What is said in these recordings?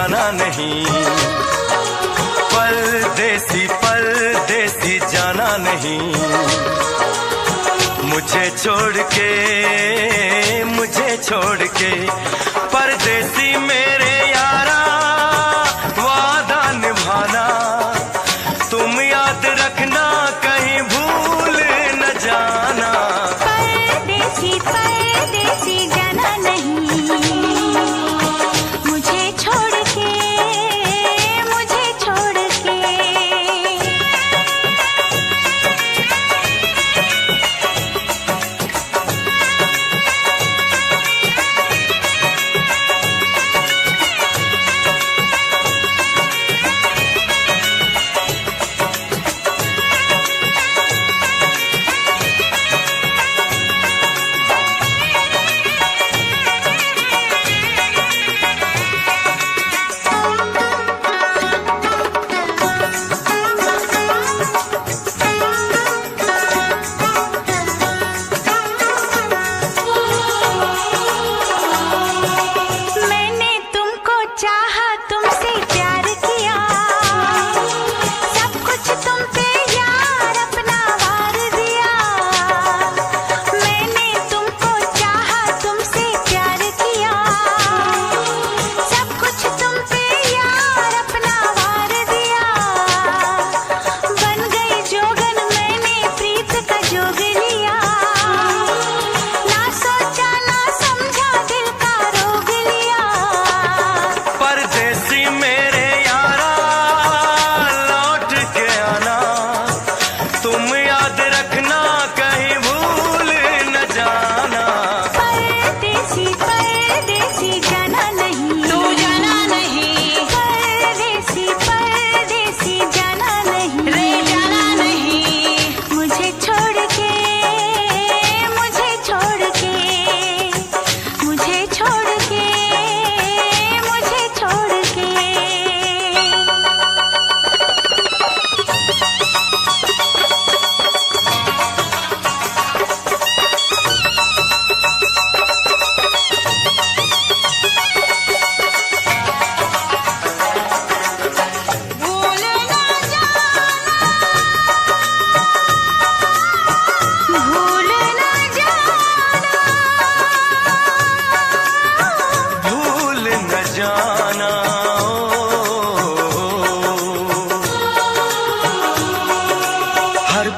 जाना नहीं, परदेसी परदेसी जाना नहीं, मुझे छोड़ के परदेसी मेरे यारा, वादा निभाना तुम याद रखना, कहीं भूल न जाना। परदेसी परदेसी जाना नहीं, मुझे छोड़ के, मुझे छोड़ के।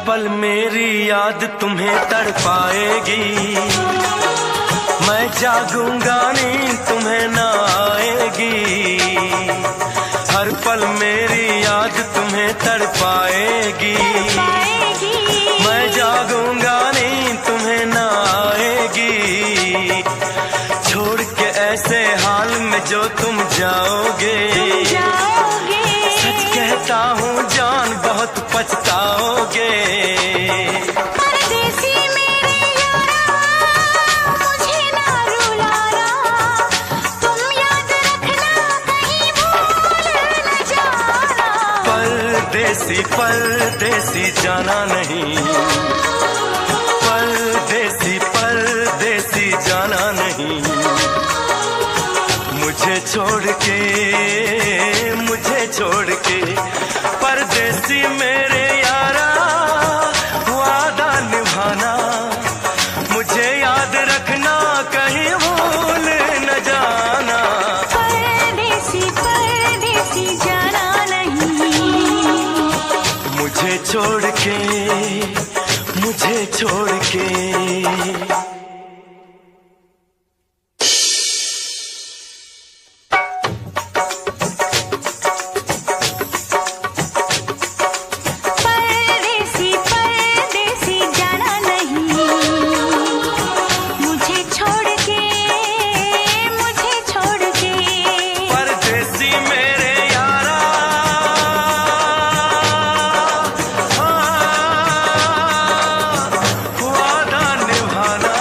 पल मेरी याद तुम्हें तड़पाएगी, मैं जागूंगा नींद तुम्हें न आएगी। हर पल मेरी याद तुम्हें तड़पाएगी, मैं जागूंगा नींद तुम्हें न आएगी। छोड़ के ऐसे हाल में जो तुम जाओगे, सच कहता हूँ जान बहुत पछताओगे। परदेसी मेरे यारा, मुझे ना रुलाना, तुम याद रखना कहीं भूल न जाना। परदेसी परदेसी जाना नहीं, परदेसी परदेसी जाना नहीं, मुझे छोड़ के परदेसी मेरे यारा, वादा निभाना मुझे याद रखना, कहीं भूल न जाना। परदेसी परदेसी जाना नहीं, मुझे छोड़ के वादा निभाना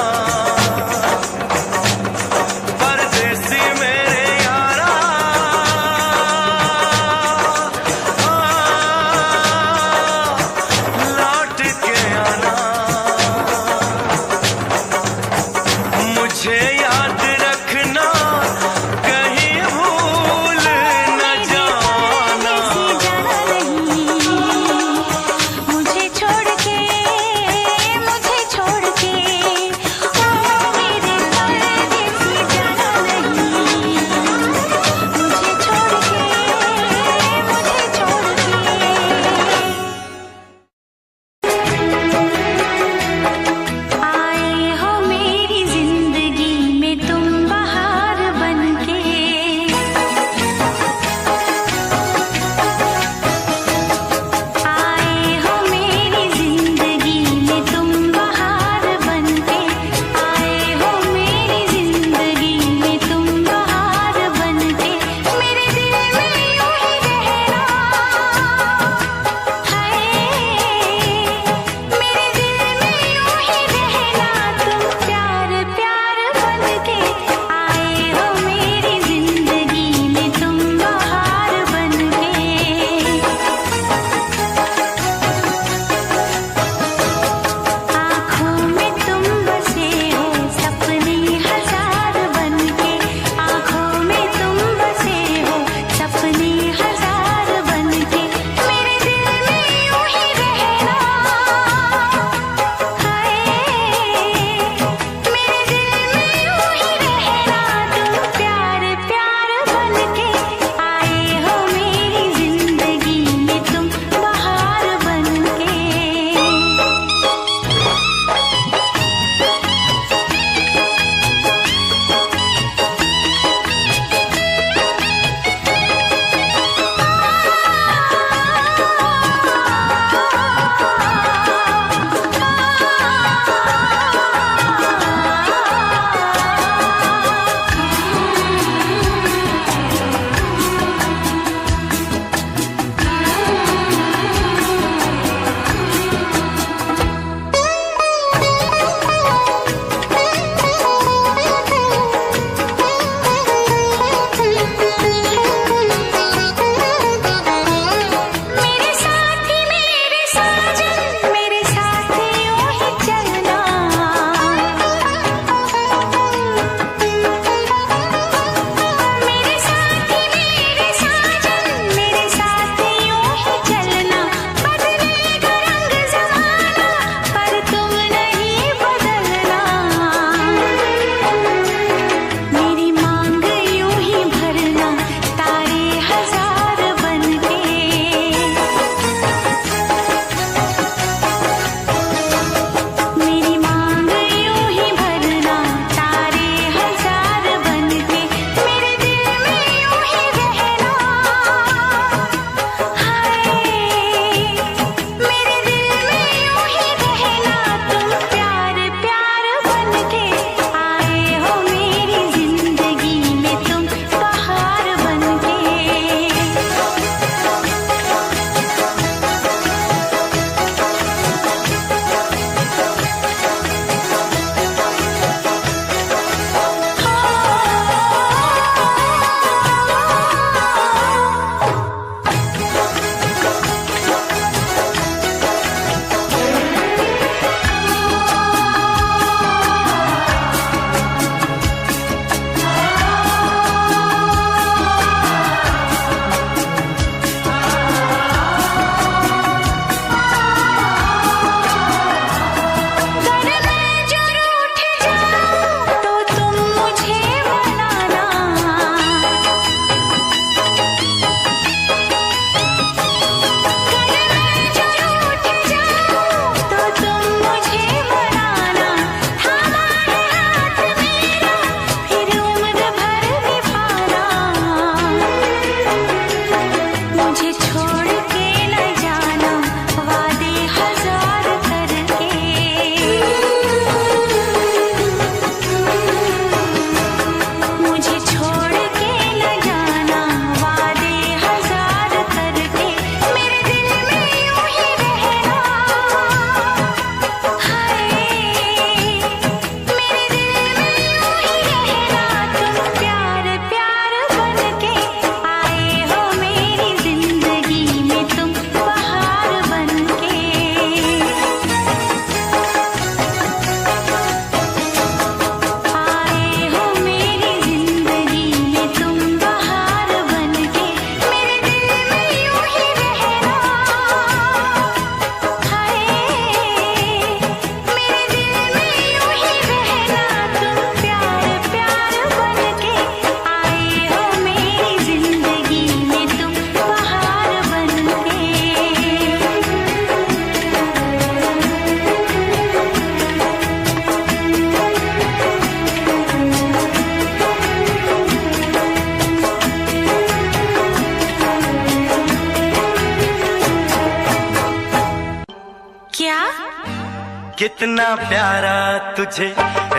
कितना प्यारा तुझे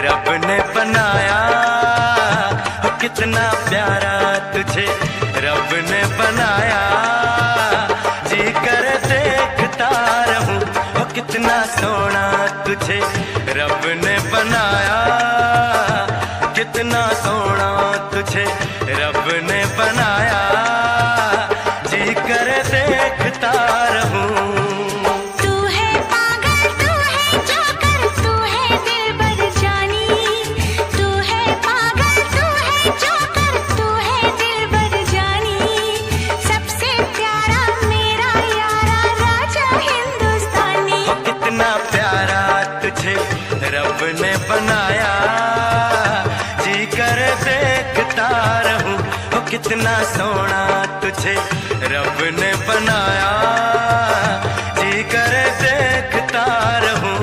रब ने बनाया, हो कितना प्यारा तुझे रब ने बनाया। जी कर देखता रहूं, हो कितना सोना तुझे रब ने बनाया, कितना सोना तुझे रब ने बनाया। जी कर देखता रहूं। रब ने बनाया, जी कर देखता रहूं, हो कितना सोना तुझे रब ने बनाया। जी कर देखता रहूं।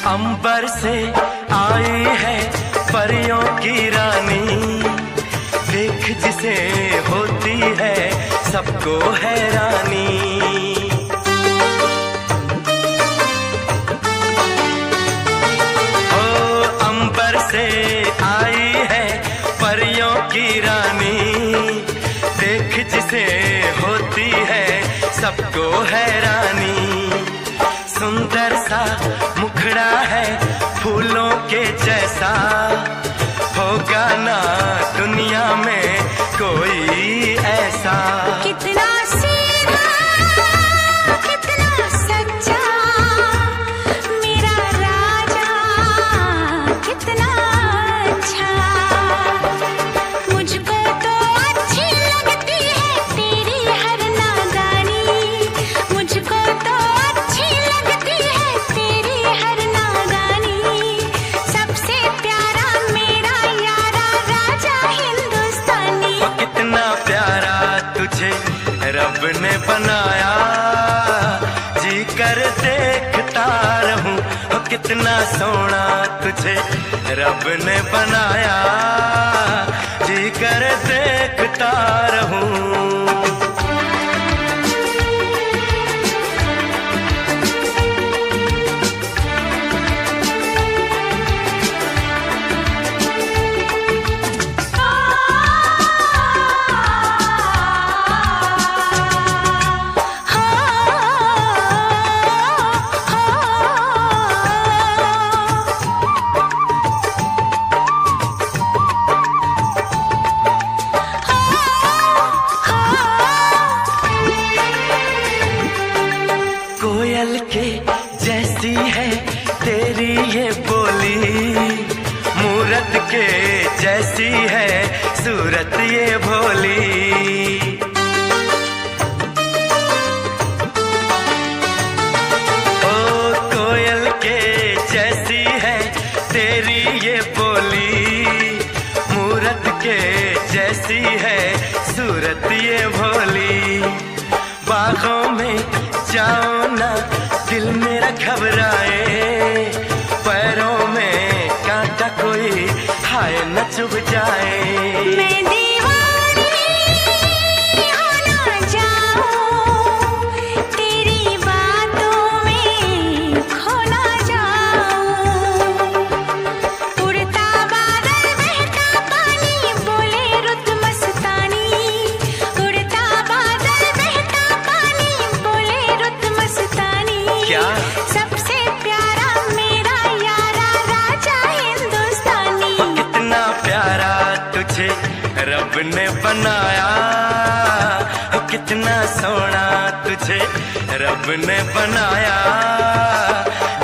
अंबर से आई है परियों की रानी, देख जिसे होती है सबको हैरानी। ओ अंबर से आई है परियों की रानी, देख जिसे होती है सबको हैरानी। सुंदर सा मुखड़ा है फूलों के जैसा, होगा ना दुनिया में कोई ऐसा। कितना सीधा कितना सच्चा मेरा राजा, कितना अच्छा। मुझको तो अच्छी लगती है तेरी हर नादानी, मुझको तो अच्छी लगती है तेरी हर नादानी। सबसे प्यारा मेरा यारा राजा हिंदुस्तानी। कितना प्यारा तुझे रब ने बनाया, जी कर देखता रहूं, हो कितना सोना तुझे रब ने बनाया। जी कर देखता रहूं। कोयल के जैसी है तेरी ये बोली, मूरत के जैसी है सूरत ये भोली। ओ कोयल के जैसी है तेरी ये बोली, मूरत के जैसी है सूरत ये भोली। बागों में जाओ ना दिल मेरा घबराए, पैरों में कांटा कोई हाय न चुभ जाए। मैं दीवानी हो ना जाऊं, तेरी बातों में खो ना जाऊं। उड़ता बादल बहता पानी बोले रुत मस्तानी, उड़ता बादल बहता पानी बोले रुत मस्तानी। क्या? सबसे प्यारा मेरा यारा राजा हिंदुस्तानी। कितना प्यारा तुझे रब ने बनाया, कितना सोना तुझे रब ने बनाया।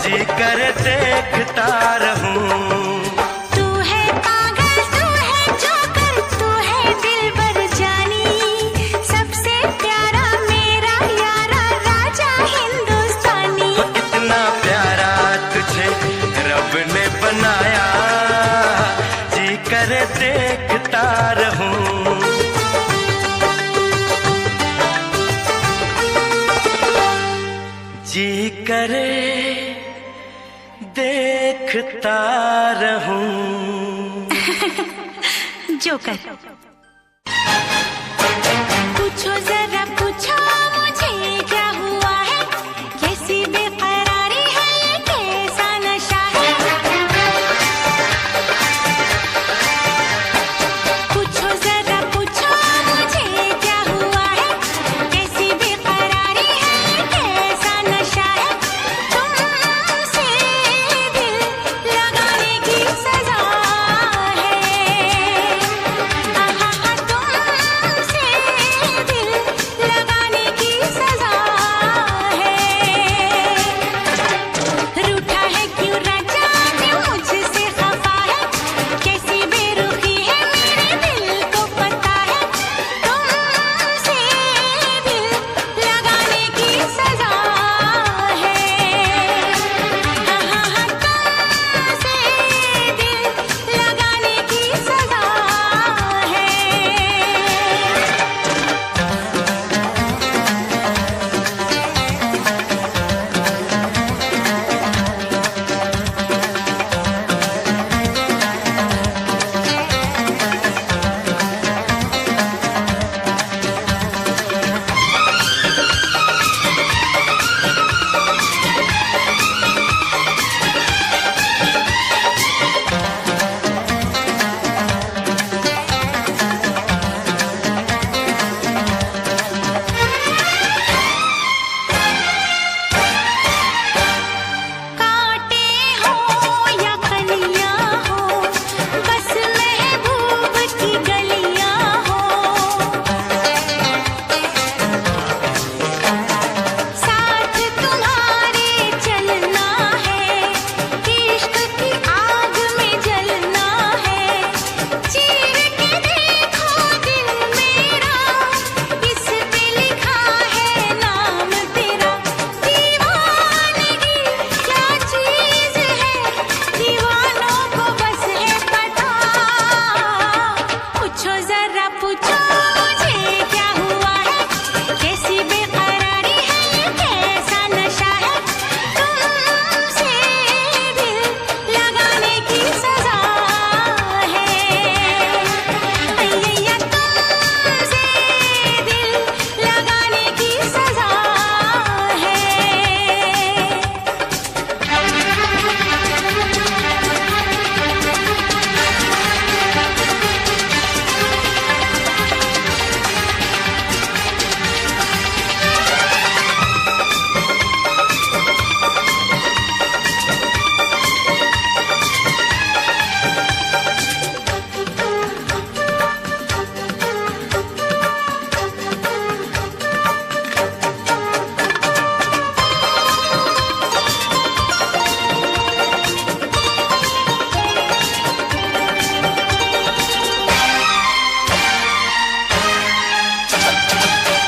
जी कर देखता रहूं। तू है पागल तू है जोकर तू है दिलबर जानी, सबसे प्यारा मेरा यारा राजा है। देखता रहूं। जी करे देखता रहूं। जोकर। पूछो जरा पूछो मुझे क्या हुआ है, कैसी बेकरारी है, ये कैसा नशा है। पूछो जरा पूछो मुझे क्या हुआ है, कैसी बेकरारी है, ये कैसा नशा है। तुमसे दिल लगाने की सजा है। तुमसे दिल लगाने की सजा है। रूठा है क्यों राजा, क्यों मुझसे खफा है, कैसी बेरुखी है मेरे दिल को पता है। तुमसे दिल लगाने की सजा है। तुमसे दिल लगाने की सजा है। कांटे हो या कलियां हो, बस महबूब की गलियां हो। साथ तुम्हारे चलना है, इश्क की आग में जलना है। चीर के देखो दिल मेरा, इस पे लिखा है नाम तेरा। दीवानगी क्या चीज है, दीवानों को बस है पता। पूछो जरा पूछो मुझे क्या हुआ है, कैसी बेकरारी है, ये कैसा नशा है। तुमसे दिल लगाने की सजा है। तुमसे दिल लगाने की सजा है।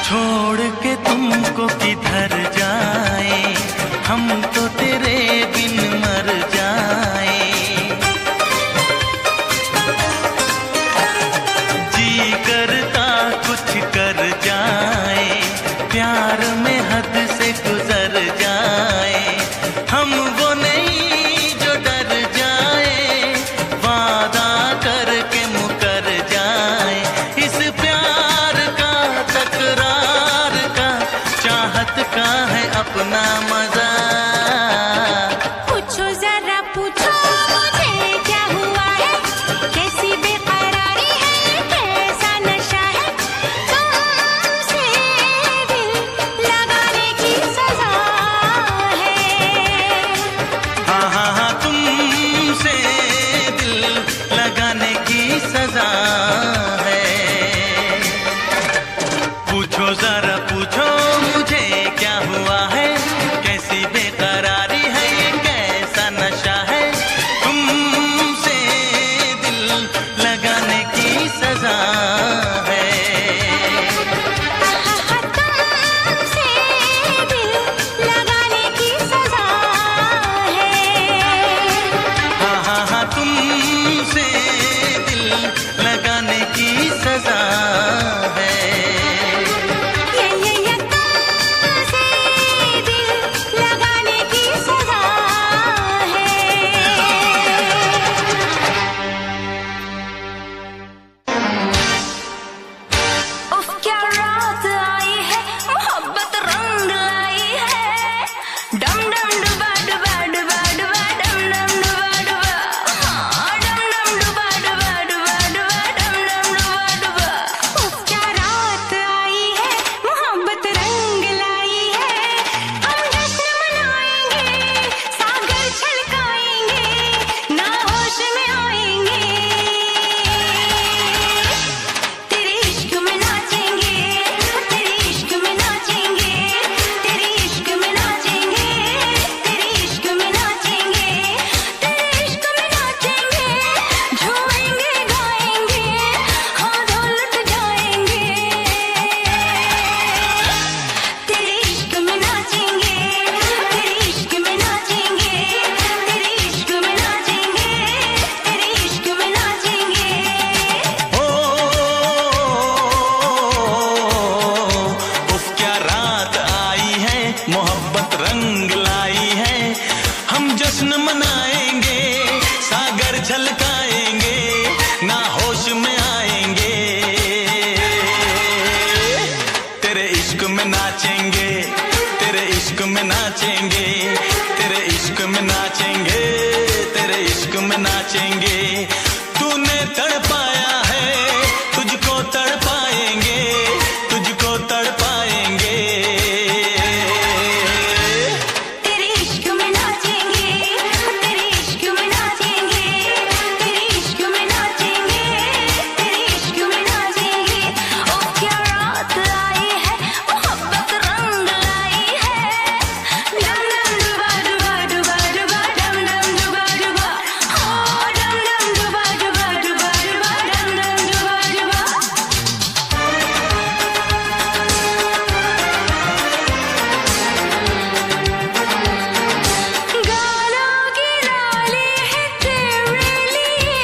छोड़ के तुमको किधर जाए, हम तो तेरे बिन मर जाए। जी करता कुछ कर जाए, प्यार में हद से गुजर जाए। हम वो नहीं जो डर जाए, वादा करके मुकर जाए। इस प्यार का तकरार का, चाहत का है अपना मजा। पूछो जरा पूछो मुझे क्या हुआ है, कैसी बेकरारी है, कैसा नशा है। तुमसे दिल लगाने की सजा है। हाँ, तुमसे दिल लगाने की सजा है। पूछो जरा पूछो मुझे क्या हुआ है, कैसी बेकरारी है, ये कैसा नशा है। तुमसे दिल लगाने की सजा है। तुमसे दिल लगाने की सजा है। हाँ, तुमसे दिल तेरे इश्क में नाचेंगे, तेरे इश्क में नाचेंगे, तेरे इश्क में नाचेंगे, तेरे इश्क में नाचेंगे। तूने तड़पाया है, तुझको तड़पाएंगे, तुझको तड़पाएंगे। तेरे इश्क में नाचेंगे, तेरे इश्क में नाचेंगे, तेरे इश्क में नाचेंगे, तेरे इश्क में नाचेंगे। ओ क्या रात आई है, मोहब्बत रंग लाई है। डम डम डुबा डुबा डुबा डुबा डम डम डुबा डुबा, ओ डम डम डुबा डुबा डुबा डुबा डम डम डुबा डुबा। गालों की लाली है तेरे लिए,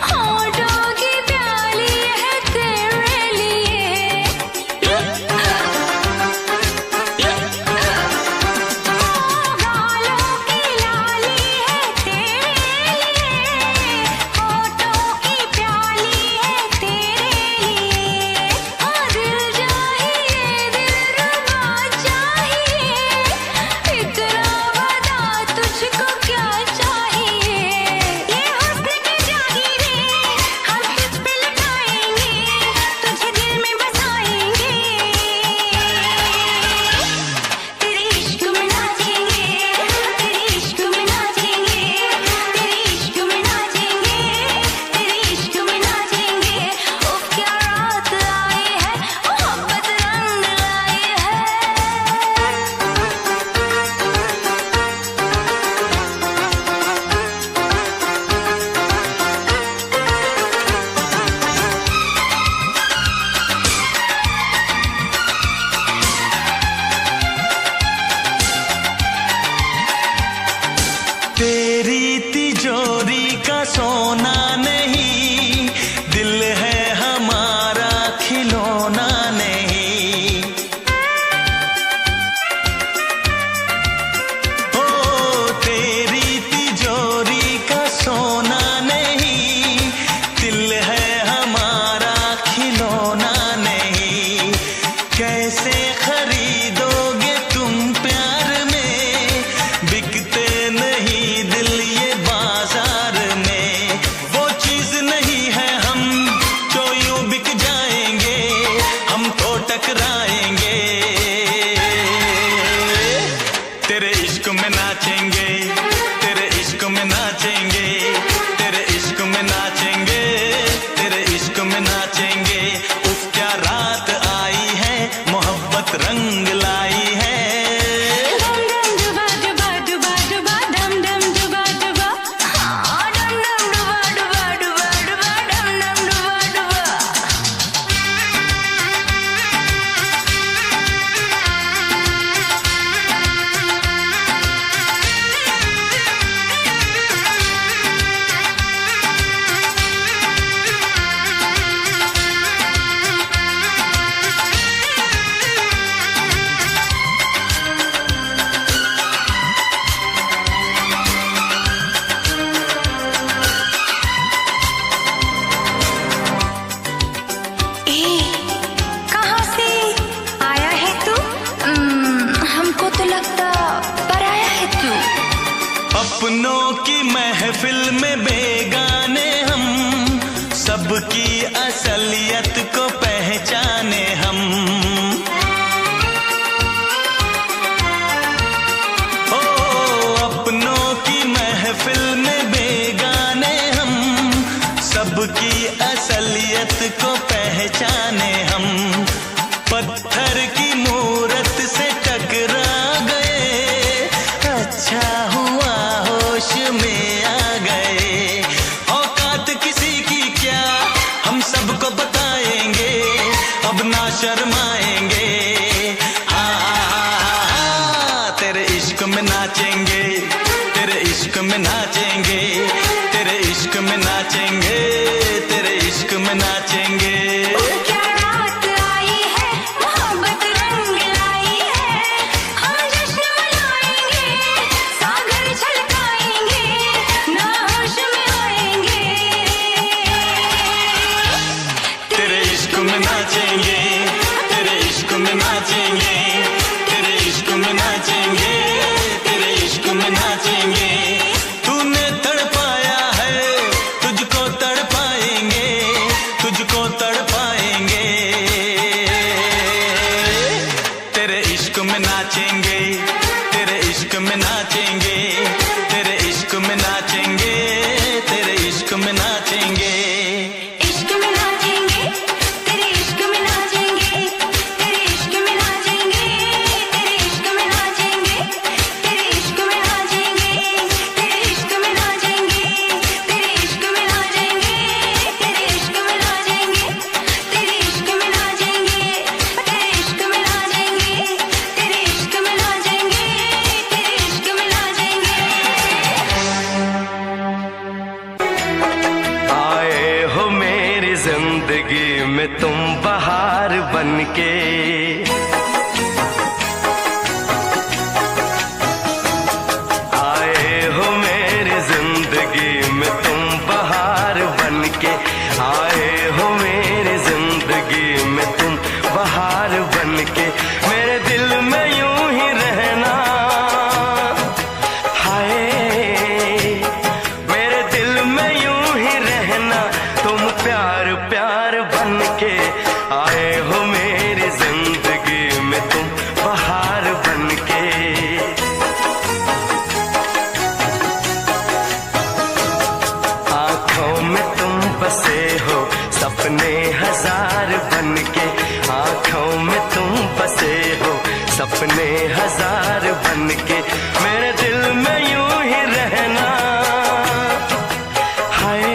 होठों की प्याली है तेरे लिए। गालों की लाली है तेरे लिए, होठों की प्याली है तेरे लिए। दिल चाहिए, दिलरुबा चाहिए, इतना बता तुझको क्या चाहिए। ये हुस्न की जागीरें हम तुझ पे लुटाएंगे, तुझे दिल में बसाएंगे। तेरे इश्क में नाचेंगे, तेरे इश्क में नाचेंगे, तेरे इश्क में नाचेंगे, तेरे इश्क में नाचेंगे। उफ क्या रात आई है, मोहब्बत रंग लाई है। तेरी तिजोरी का सोना नहीं, दिल है हमारा खिलौना नहीं। ओ तेरी तिजोरी का सोना नहीं, दिल है हमारा खिलौना नहीं। कैसे खरीदोगे तुम प्यार में, बिकते नहीं दिल ये बाजार में। वो चीज नहीं है हम जो यूं बिक जाएंगे, हम तो टकराएंगे। तेरे इश्क में नाचेंगे, तेरे इश्क में नाचेंगे, तेरे इश्क में नाचेंगे, तेरे इश्क में नाचेंगे। उफ क्या रात आई है, मोहब्बत रंग लाई है। डम डम डुबा डुबा डुबा डुबा डम डम डुबा डुबा, हाँ डम डम डुबा डुबा डुबा डुबा डम डम डुबा डुबा। कहाँ से आया है तू? हमको तो लगता पराया है तू। अपनों की महफिल में बेगाने हम, सबकी असलियत को पहचाने हम। ओ अपनों की महफिल में बेगाने हम, सबकी असलियत को पहचाने हम। पत्थर की मूरत से टकरा गए, अच्छा हुआ होश में आ गए। औकात किसी की क्या हम सबको बताएंगे, अब ना शर्माएंगे। हाँ तेरे इश्क में नाचेंगे, तेरे इश्क में नाचेंगे, तेरे इश्क में नाचेंगे, तेरे इश्क में नाचेंगे। क्या रात आई है, मोहब्बत रंग लाई है। हम जश्न मनाएंगे, सागर छलकाएंगे, ना होश में आएंगे। तेरे इश्क में नाचेंगे, तेरे इश्क में नाचेंगे, तेरे इश्क में नाचेंगे, तेरे इश्क में नाचेंगे। तूने तड़पाया है, तुझको तड़पाएंगे, तुझको तड़पाएंगे। तेरे इश्क में नाचेंगे, तेरे इश्क में नाचेंगे, तेरे इश्क में नाचेंगे, तेरे इश्क में नाचेंगे। इश्क में नाचेंगे, तेरे इश्क में नाचेंगे, तेरे इश्क में नाचेंगे, तेरे इश्क में नाचेंगे, तेरे इश्क में नाचेंगे, तेरे इश्क में नाचेंगे, तेरे इश्क में नाचेंगे, तेरे इश्क में नाचेंगे, तेरे इश्क में नाचेंगे, तेरे इश्क में नाचेंगे, तेरे इश्क में नाचेंगे, तेरे इश्क में नाचेंगे। आए हो मेरी जिंदगी में तुम बहार बनके, आए हो मेरी जिंदगी में तुम बहार बनके, आए हो मेरी जिंदगी में तुम बहार बनके। मेरे दिल में यूं ही रहना, हाय मेरे दिल में यूं ही रहना, तुम प्यार प्यार बनके। आए हो मेरी जिंदगी में तुम बहार बनके। आंखों में तुम बसे हो सपने हजार बनके, आंखों में तुम बसे हो सपने हजार बनके। मेरे दिल में यूं ही रहना, हाय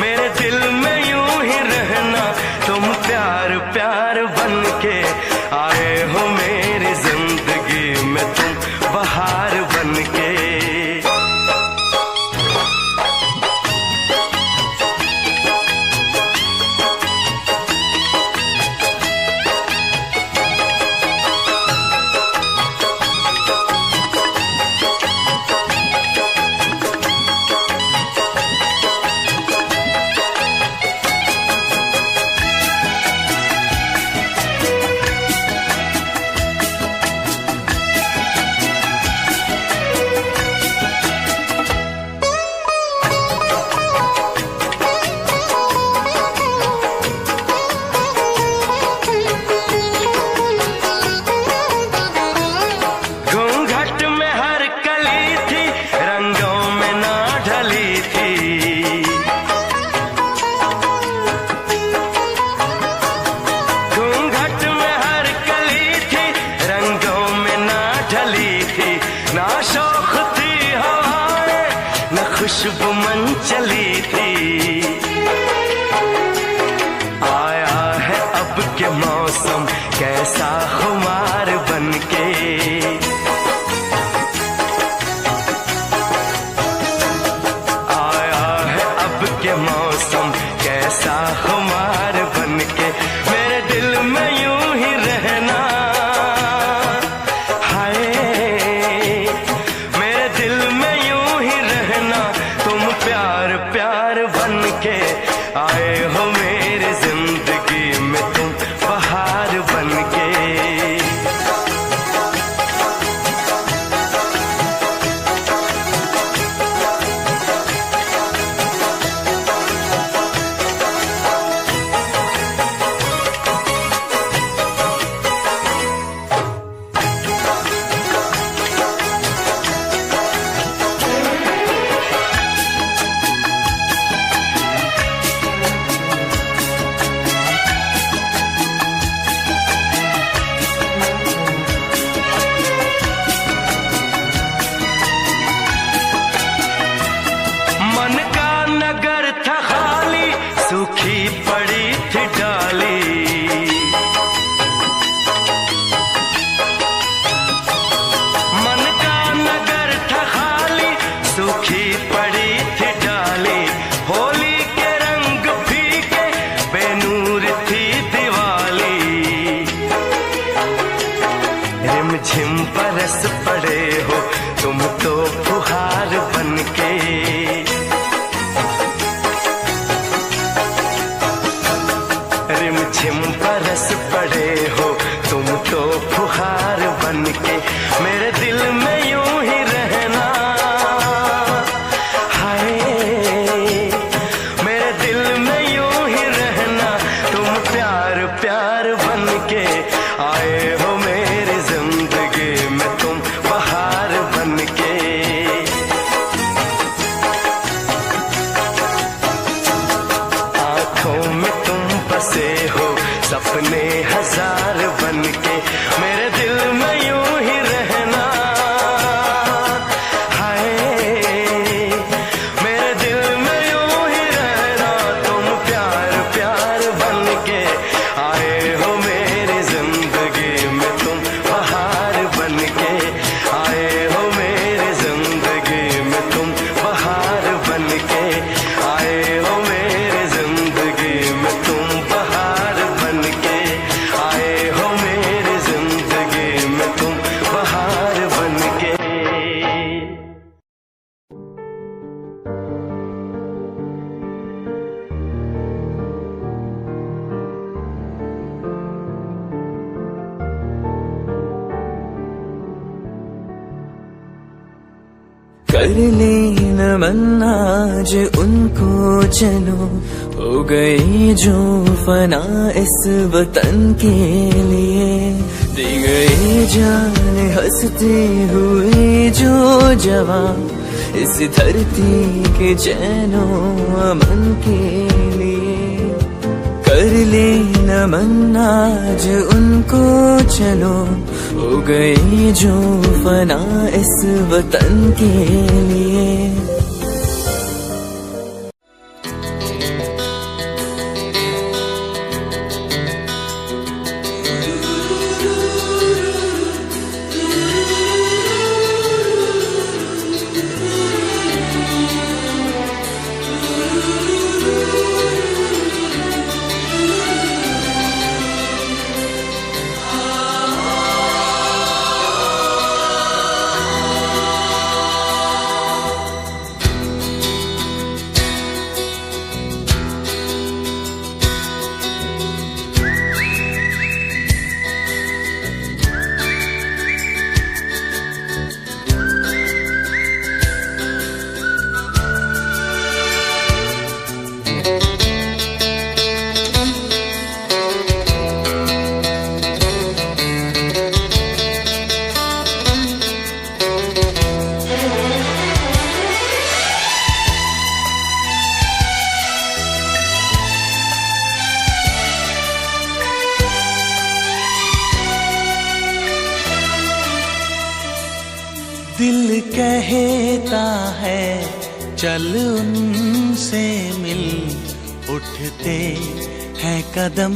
मेरे दिल में यूं ही रहना, तुम प्यार प्यार बनके। आए हो मेरी जिंदगी में तुम बहार बनके। घूंघट में हर कली थी, रंगों में ना ढली थी। घूंघट में हर कली थी, रंगों में ना ढली थी। ना शौक थी हवाएं, न खुशबू मन चली थी। आया है अब के मौसम कैसा खुमार बनके, आया है अब के मौसम कैसा खुमार बनके। मेरे दिल में यूं ही रहना, हाय मेरे दिल में यूं ही रहना, तुम प्यार प्यार बनके। आए हो मेरी जिंदगी में तुम बहार बनके। प्यार प्यार बन के आए हो मेरी जिंदगी में तुम बहार बन के। आंखों में तुम बसे हो सपने हजार बन के, मेरे दिल में यूं ही रहना। हाय मेरे दिल में यूं ही रहना, तुम प्यार प्यार बन के आए हो मेरी जिंदगी में तुम बहार बन के आए हो मेरी जिंदगी में तुम बहार बन के आए हो मेरी जिंदगी में तुम बहार बन के आए हो मेरी जिंदगी में तुम बहार बन के। कर ले नमन आज उनको चलो, हो गई जो फना इस वतन के लिए। दी गई जान हंसते हुए जो जवान, इस धरती के चैनो अमन के लिए। कर ले नमन आज उनको चलो, हो गई जो फना इस वतन के लिए। दिल कहता है चल उनसे मिल, उठते हैं कदम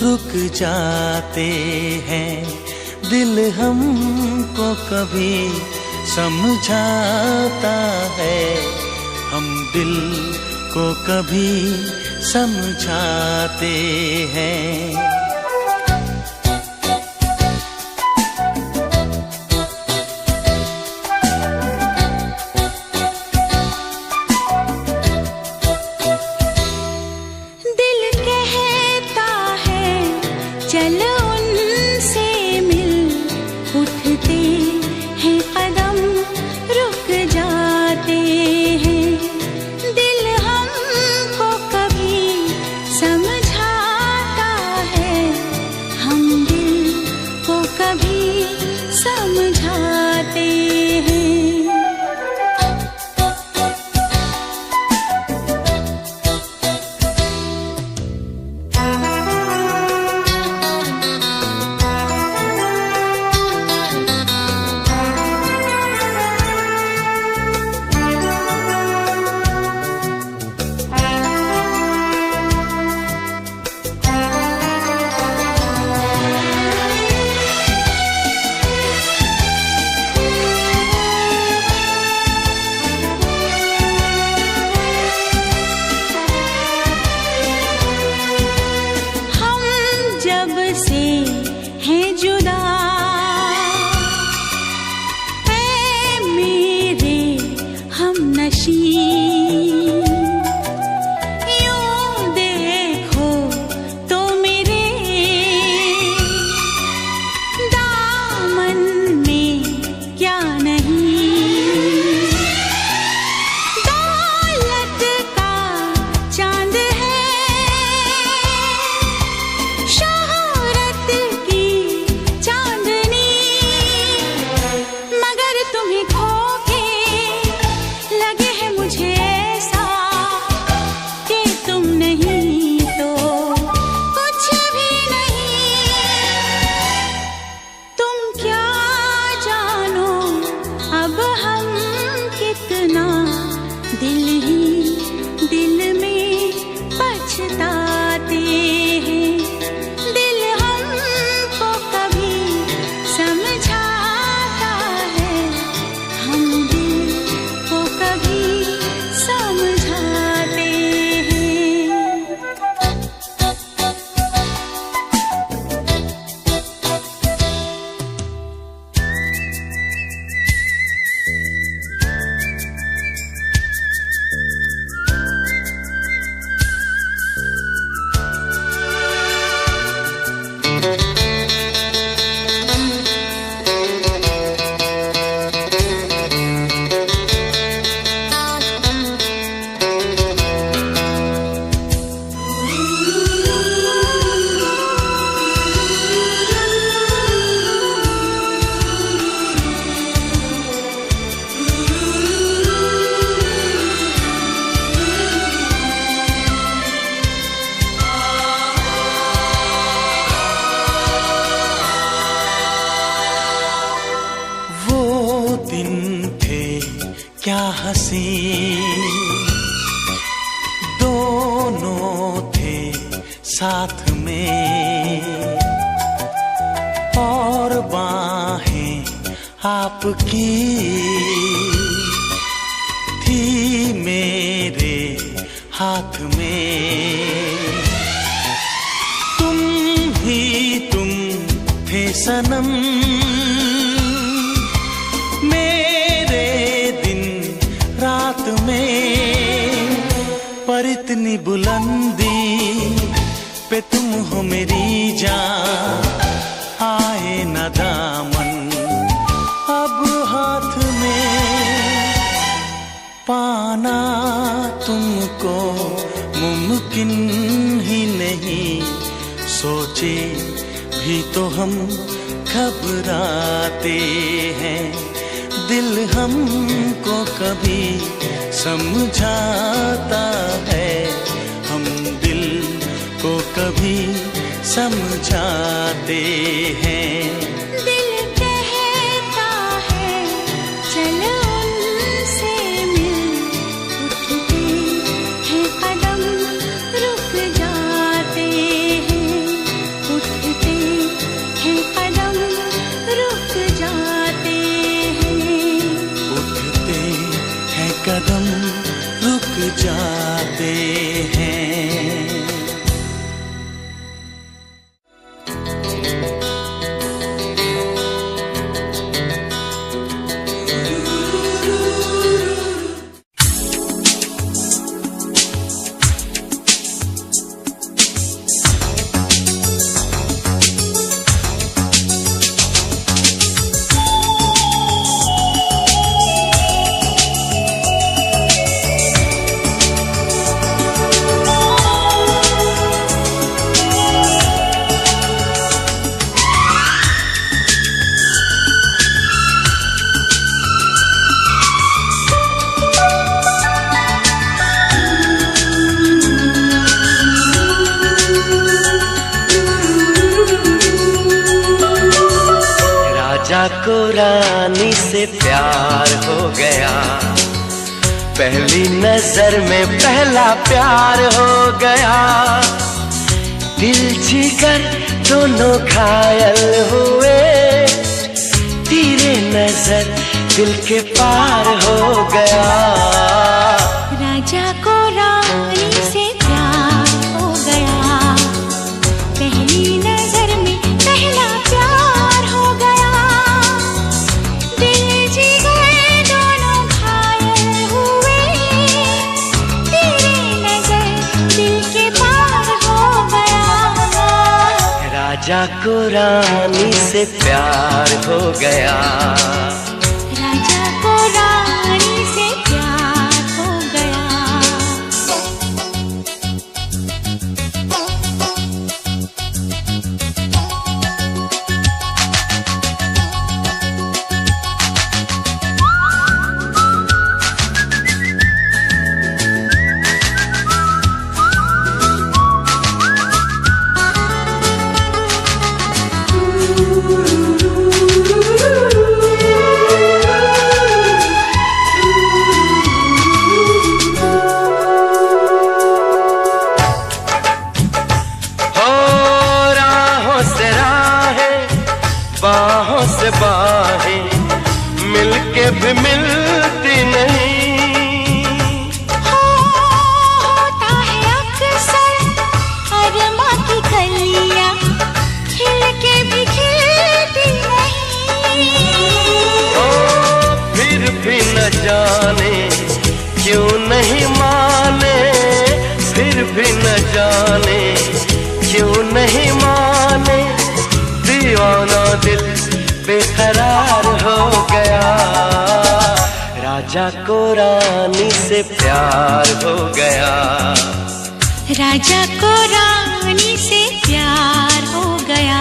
रुक जाते हैं। दिल हमको कभी समझाता है, हम दिल को कभी समझाते हैं। क्या हंसी दोनों थे साथ में, और बाहें आपकी थी मेरे हाथ में। तुम ही तुम थे सनम मेरे दिन रात में, पर इतनी बुलंदी पे तुम हो मेरी जान, आए न दामन अब हाथ में, पाना तुमको मुमकिन ही नहीं, सोचे भी तो हम घबराते हैं, दिल हमको कभी समझाता है, हम दिल को कभी समझाते हैं। दिल कहता है चलो उनसे मिल, उठते हैं कदम रुक जाते हैं, उठते हैं कदम रुक जाते हैं, उठते हैं कदम रुक जाते हैं। राजा को रानी से प्यार हो गया, पहली नजर में पहला प्यार हो गया, दिल जिगर दोनों घायल हुए, तेरे नजर दिल के पार हो गया। राजा को रानी से प्यार हो गया, पहली नजर में पहला प्यार हो गया, दिल जिगर दोनों घायल हुए, तेरे नजर दिल के पार हो गया। राजा को रानी से प्यार हो गया, राजा को रानी से प्यार हो गया। बाहों से बाहें मिलके भी मिलती नहीं, होता है अक्सर अरमा की कलियां खिल के भी खिलती नहीं, फिर भी न जाने क्यों नहीं माने, फिर भी न जाने क्यों नहीं माने, दीवाना दिल बेकरार हो गया। राजा को रानी से प्यार हो गया, राजा को रानी से प्यार हो गया।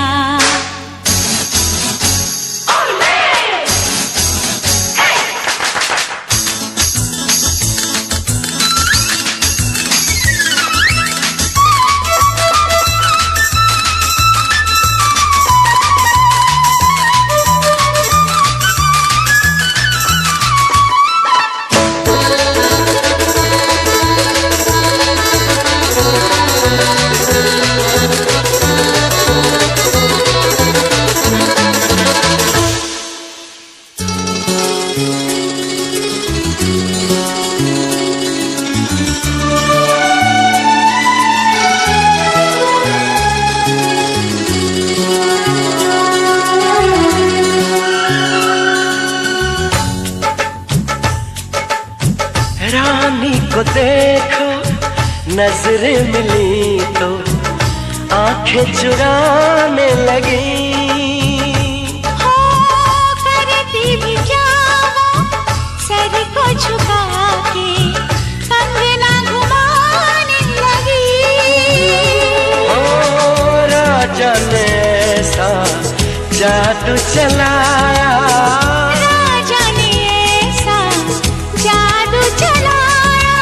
नजरें मिली तो आंखें चुराने लगी। हो करती भी क्या वो सर को झुका के कंगना घुमाने लगी। ओ राजा ने ऐसा जादू चलाया, राजा ने ऐसा जादू चलाया,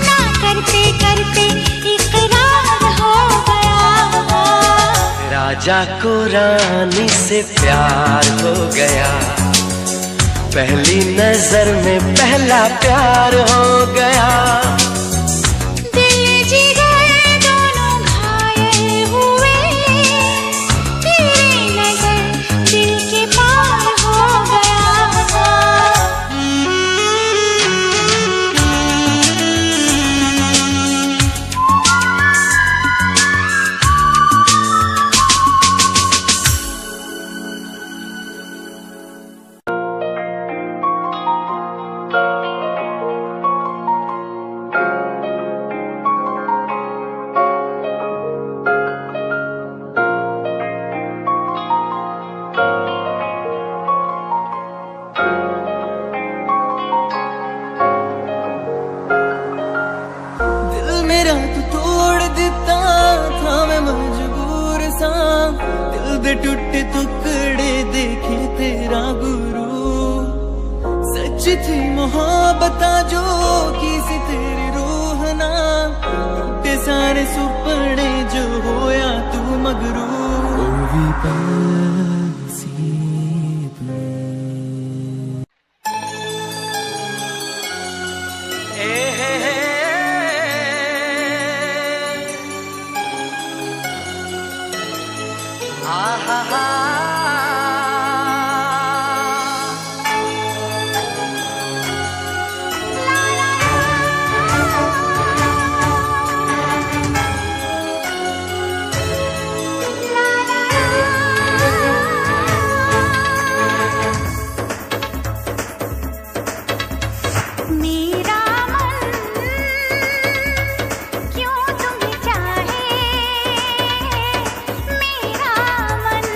ना करते करते इकरार हो गया। राजा को रानी से प्यार हो गया, पहली नजर में पहला प्यार हो गया। दिल जिगर दोनों घायल हुए, तेरी नजर दिल के पार हो गया। दिल मेरा तू तोड़ दिता था, मैं मजबूर सा दिल दे टुटे टुकड़े देखे तेरा गुरु। सच थी मोहब्बत जो की सी तेरी रूह ना, टूटे सारे सुपने जो होया तू मगरू। मेरा मन क्यों तुम्हें चाहे, मेरा मन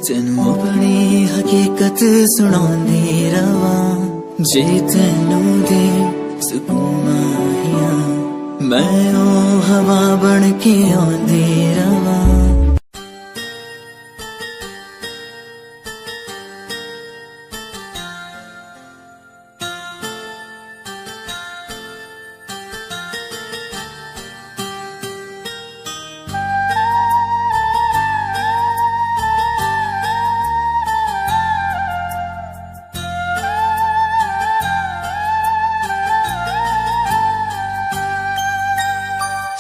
तेनू अपनी हकीकत सुनांदी रवां जे तेनू दे सुकून आहिया मैं ओ हवा बन के आंदी रवां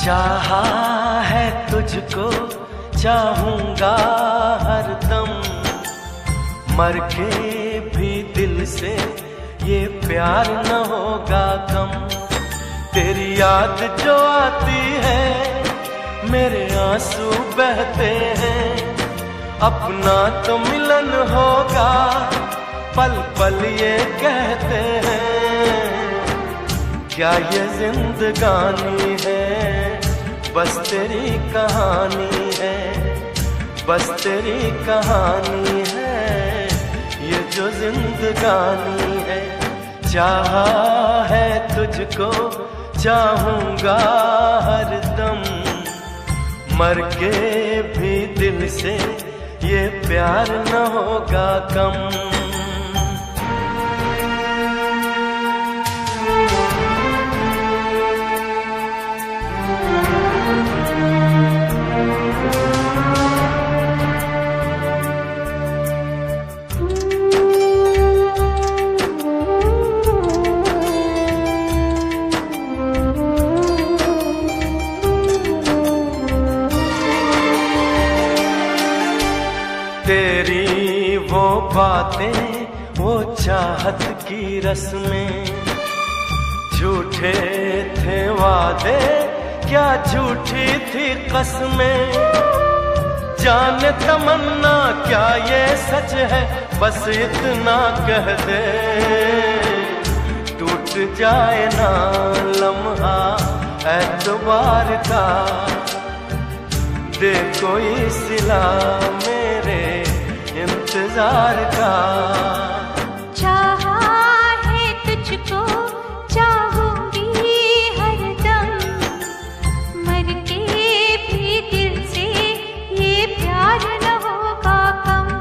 चाहा है तुझको चाहूंगा हरदम मर के भी दिल से ये प्यार न होगा कम तेरी याद जो आती है मेरे आंसू बहते हैं अपना तो मिलन होगा पल पल ये कहते हैं क्या ये जिंदगानी है बस तेरी कहानी है बस तेरी कहानी है ये जो जिंदगानी है चाहा है तुझको चाहूंगा हरदम मर के भी दिल से ये प्यार न होगा कम तेरी वो बातें वो चाहत की रस्में झूठे थे वादे क्या झूठी थी कसमें जाने तमन्ना क्या ये सच है बस इतना कह दे टूट जाए ना लम्हा एतबार का दे कोई सिला मेरे इंतजार का चाहा है तुझको चाहूंगी हरदम मर के भी दिल से ये प्यार न होगा कम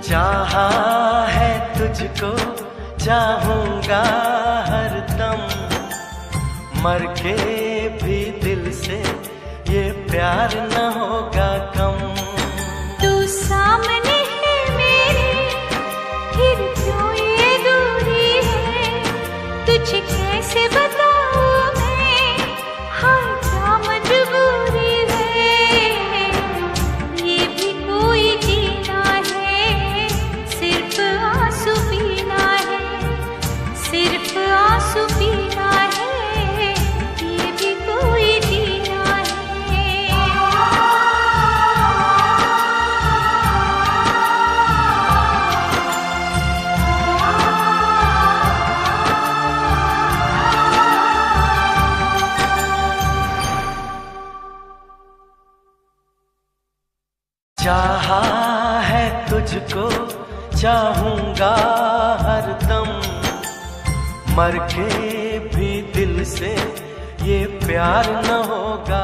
चाहा है तुझको चाहूंगा हरदम मर के भी दिल से ये प्यार न होगा कम तू सामने है मेरे फिर क्यों ये दूरी है तुझे कैसे बताऊं मैं हाँ क्या मजबूरी है ये भी कोई जीना है सिर्फ आंसू पीना है सिर्फ आंसू पीना है ये भी कोई जीना है चाहा है तुझको चाहूंगा हरदम मर के भी दिल से ये प्यार न होगा